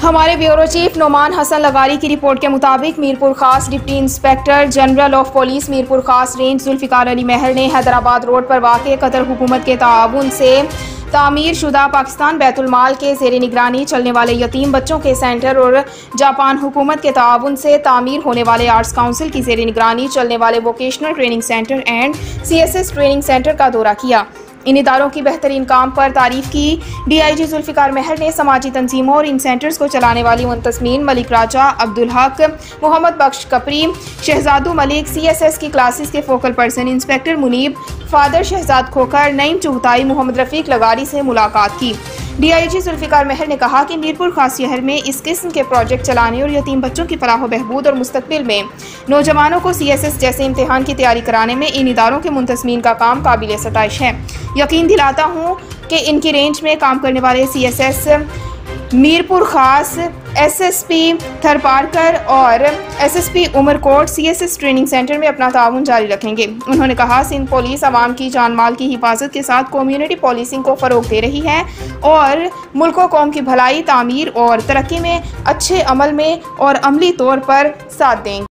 हमारे bureau chief Noman Hasan लगारी की report के मुताबिक मीरपुर खास deputy inspector general of police Mirpur खास रेंज जुल्फिकार अली महर ने हैदराबाद रोड पर वाक़ कतर हुकूमत के ताउन से तामीर शुदा पाकिस्तान बैतुल माल के ज़ेर निगरानी चलने वाले यतीम बच्चों के सेंटर और जापान हुकूमत के ताउन से तामीर होने वाले आर्ट्स काउंसिल की ज़ेर निगरानी चलने वाले vocational training centre and CSS training centre का दौरा किया। इन इदारों की बेहतरीन काम पर तारीफ की। DIG जुल्फिकार महर ने समाजी तंजीमों और इन सेंटर्स को चलाने वाली मुंतज़मीन मलिक राजा, अब्दुल हक, मोहम्मद बख्श कपरी, शहजादू मलिक, CSS की क्लासेस के focal person inspector Munib, father Shahzad Khokhar, Naeem Chughtai, Mohammad Rafiq Lagari से मुलाकात की। DIG जुल्फिकार महर ने कहा कि मीरपुर खास शहर में इस किस्म के प्रोजेक्ट चलाने और यतीम बच्चों की फलाह व बहबूद और मुस्तकबिल में नौजवानों को CSS जैसे इम्तिहान की तैयारी कराने में इन इदारों के मुंतज़मीन का काम काबिल सताइश है। यकीन दिलाता हूँ कि इनकी रेंज में काम करने वाले CSS मीरपुर खास, SSP थरपारकर और SSP Umarkot CSS training centre में अपना ताउन जारी रखेंगे। उन्होंने कहा सिंध पुलिस आवाम की जान माल की हिफाजत के साथ कम्युनिटी पॉलिसिंग को फ़रोग दे रही है और मुल्क व कौम की भलाई, तामीर और तरक्की में अच्छे अमल में और अमली तौर पर साथ देंगे।